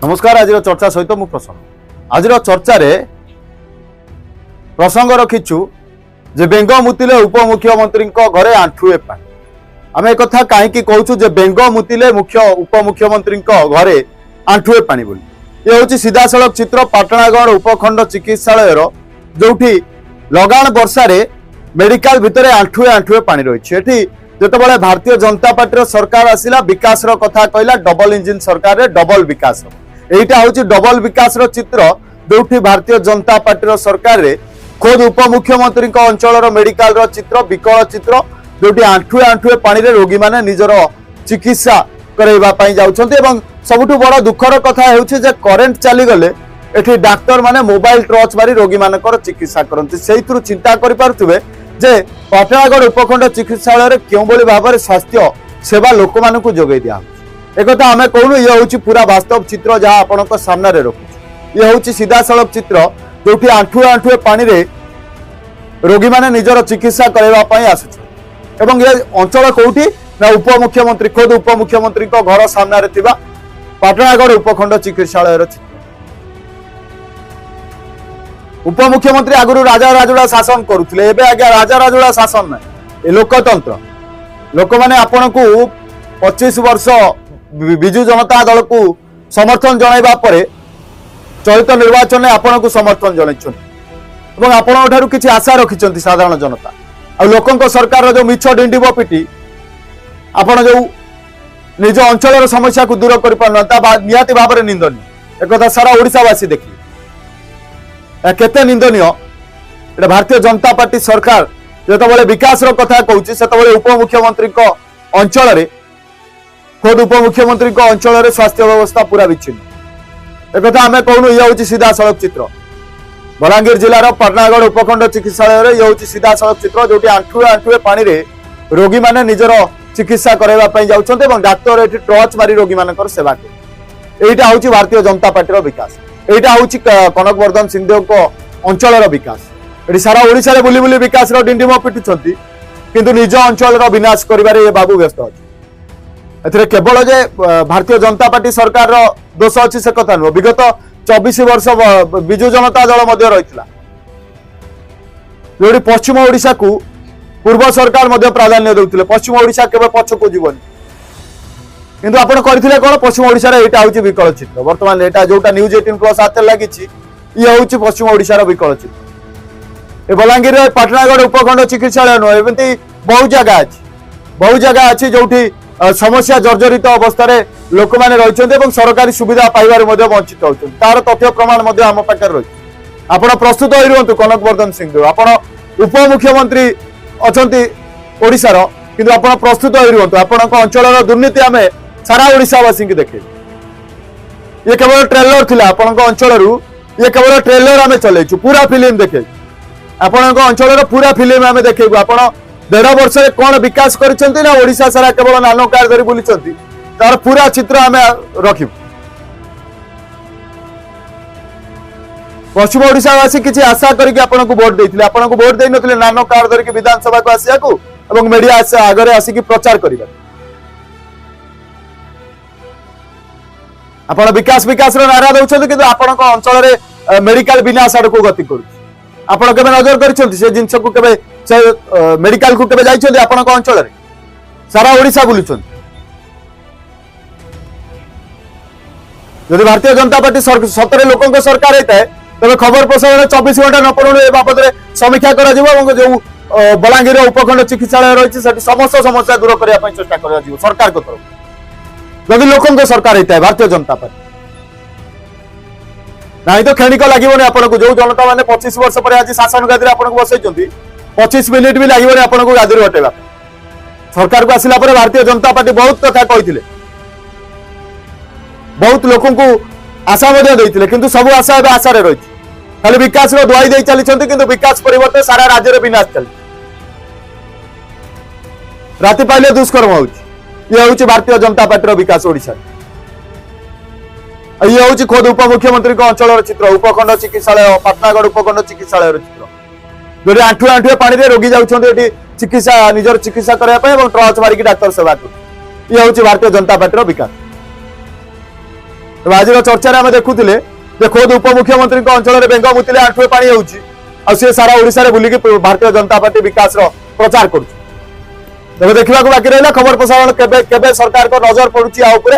नमस्कार। आज चर्चा सहित मु प्रसन्न आज चर्चा प्रसंग रखीचु जे बेंग मुतिले उपमुख्यमंत्री घरे आंठुए पानी। आम एक कहीं कहूँ जे बेंग मुतिले उपमुख्यमंत्री घरे आंठुए पानी बोली। ये हूँ सीधा सड़क चित्र पाटणागढ़ उपखंड चिकित्सालय जो लगाण वर्षा मेडिकल भितर आंठुए आंठुए पानी रही। जितेबाला भारतीय जनता पार्टी सरकार आसिला विकास कथा कहला डबल इंजिन सरकार रे डबल विकास। एटा हूँ डबल विकास चित्र जो भारतीय जनता पार्टी सरकार रे खुद उपमुख्यमंत्री अंचल मेडिकल चित्र विकल चित्र जो आंठुए आंठुए पानी रे रोगी माने निजर चिकित्सा करवाई जाउछन्ते। सबुठु बड़ दुखर कथा हेउछि जे करेंट चली गले एठी डाक्टर माने मोबाइल टॉर्च मारी रोगी मानकर चिकित्सा करते। सेहितरु चिंता करि पारुथिबे जे पाटणागढ़ उपखंड चिकित्सालय रे केउ बोली भाबरे स्वास्थ्य सेवा लोक मानकु जोगै दिया। एक कथा आमे कहूनु ये हूँ पूरा वास्तव चित्र जहाँ आपनक सामने रखुछु। ये हूँ सीधा सड़क चित्र जो आंठुए आंठुए पानी रे रोगी माने निजर चिकित्सा करबा पई आसुछु। एवं ये अंचल कोउठी ना उपमुख्यमंत्री खुद उपमुख्यमंत्री घर सामने रे थिबा पाटणागढ़ उपखंड चिकित्सालय रे उपमुख्यमंत्री आगुरु राजा राजुड़ा शासन करुथिले। एबे आज्ञा राजा राजुड़ा शासन ना ए लोकतंत्र। लोक माने आपनकु 25 वर्ष विजु जनता दल को समर्थन जणाइबा परे चलित निर्वाचन में आपन को समर्थन जणाइछन और आपन ठारू किछि आशा रखिछन्ति साधारण जनता। आ लोकंक सरकार जो मिछ डिंडिबो पिटी आपन जो निज अंचल समस्या को दूर कर पारनता निहाती भाव में निंदनीय। एक सारा ओडिशावासी देखिए केते निंदनीय। एटा भारतीय जनता पार्टी सरकार जेतबेले विकास कथा कहूछि सेतबेले उपमुख्यमंत्री अंचल रे खुद उपमुख्यमंत्री अंचल स्वास्थ्य व्यवस्था पूरा विच्छिन्न। एक आम कहूँ ये हूँ सीधा सड़क चित्र बलांगीर जिलार पाटणागढ़ उपखंड चिकित्सालय ये हूँ सीधा सड़क चित्र जो आंठुए आंठुए पानी रे रोगी माने निजर चिकित्सा करवाई जाउछन्ते एवं डाक्तर एठी टॉर्च मारी रोगी मानकर सेवा करे। एटा हूँ भारतीय जनता पार्टी विकास। एटा हूँ कनक वर्धन सिंहदेव को अंचल विकास। ये सारा ओडिशा रे बुली बुली विकास डिंडिम पिटुछन्ति किंतु निज अंचल विनाश करिबारे ये बाबू व्यस्त अछि। एथिरे केवल जे भारतीय जनता पार्टी सरकार दोष अच्छी से कथा नुह। विगत 24 वर्ष विजु जनता दल मध्य रही जो पश्चिम ओडिशा को पूर्व सरकार मध्य प्राधान्य देउथिले। पश्चिम ओडिशा केवल पछ को जीवन किंतु आपण करथिले कोन पश्चिम ओडिशा रे एटा होची विकल चित्र। वर्तमान एटा जोटा न्यूज 18+ आते लागिछि ये होची पश्चिम ओडिशा रो विकल चित्र। ए बलांगीर रे पाटणागढ़ उपखंड चिकित्सालय नुह एमती बहु जगह अछि जोठी समस्या जर्जरित अवस्था लोक मैंने रही सरकारी सुविधा पाइबार वंचित होती। तार तथ्य प्रमाण आम पाखे रही। आप प्रस्तुत हो रुहतु कनक वर्धन सिंहदेव। आप उपमुख्यमंत्री अच्छा ओडिशार किंतु आप प्रस्तुत हो रुहतु। आपण अंचल दुर्नीति आम सारा ओडिशावासी देखे। ये केवल ट्रेलर थिला आपण अंचल ये केवल ट्रेलर आम चलैछु पूरा फिल्म देखे। आपण अंचल पूरा फिल्म आम देखेबू। आपण 1.5 वर्ष कौन विकास करिसेंति ना ओडिशा सारा केवल नानो कार धरी बुलिसेंति तार पूरा चित्र आम रखिबू। पश्चिम ओडिशावासी किसी आशा करके आपन को वोट देइथिले। आपन को वोट देइ नथिले नानो कार धरी विधानसभा को आसिया को एवं मीडिया आगरे आसिकी प्रचार करिबा। आपन विकास विकास रो नारा दउछन्ति किंतु आपन को अंचल रे मेडिकल विनाश आड़ को गति करू। आपन केबे नजर करिसेंति से जिंस को केबे से मेडिकल को केबे जाइछन्ति आपन को अंचल रे सारा ओडिशा बुलिछन्ति। यदि भारतीय जनता पार्टी सतरे लोकों सरकार होता है तबे खबर प्रसारण 24 घंटा न पड़ू ए बाबद समीक्षा करा जो बलांगीर उपखंड चिकित्सालय रही समस्त समस्या दूर करने चेष्टा कर सरकार को तरफ। यदि लोकों सरकार होता है भारतीय जनता पार्टी ना तो क्षणिक लगे आपको जो जनता मैंने 25 वर्ष पर आज शासन गादी आपको बसई 25 मिनिट भी लगे आपको गादी हटेगा। सरकार को आसिला भारतीय जनता पार्टी बहुत कथा कही बहुत लोक आशा देते किंतु सब आशा ए आशार रही खाली विकास दुआई दे चली किंतु विकास परिवर्तन सारा राज्य विनाश चली। राति पाइले दुष्कर्म होची भारतीय जनता पार्टी विकास ओडिशा। ये हूँ खुद उपमुख्यमंत्री अंचल चित्र उपखंड चिकित्सालय पाटणागढ़ उपखंड चिकित्सालय चित्र जो आंठुए आंठुए पानी रे रोगी जाउछन्ते चिकित्सा निजर चिकित्सा करने टॉर्च मारिकी डाक्तर सेवा कर। ये हूँ भारतीय जनता पार्टी विकास। ତେବେ ଆଜିର ଚର୍ଚ୍ଚାରେ ଆମେ ଦେଖୁଥିଲେ ଯେ ଖୋଦ ଉପମୁଖ୍ୟମନ୍ତ୍ରୀଙ୍କ ଅଞ୍ଚଳରେ ବେଙ୍ଗ ମୁତିଲେ ଆଣ୍ଠୁଏ ପାଣି ହେଉଛି ଆଉ ସେ ସାରା ଓଡ଼ିଶାରେ ବୁଲିକି ଭାରତୀୟ ଜନତା ପାର୍ଟି ବିକାଶର ପ୍ରଚାର କରୁଛି। ତେବେ ଦେଖିବାକୁ ବାକି ରହିଲା ଖବର ପ୍ରସାରଣ କେବେ କେବେ ସରକାରଙ୍କ ନଜର ପଡୁଛି ଆ ଉପରେ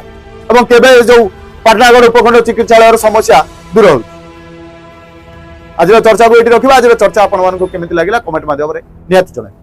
ଏବଂ କେବେ ଯୋଉ ପାଟଣାଗଡ଼ ଉପଖଣ୍ଡ ଚିକିତ୍ସାଳୟର ସମସ୍ୟା ଦୂର ହେଉଛି। ଆଜିର ଚର୍ଚ୍ଚାକୁ ଏଇଠି ରଖିବା। ଆଜିର ଚର୍ଚ୍ଚା ଆପଣମାନଙ୍କୁ କେମିତି ଲାଗିଲା କମେଣ୍ଟ ମାଧ୍ୟମରେ ନିହାତି ଜଣାଇବେ।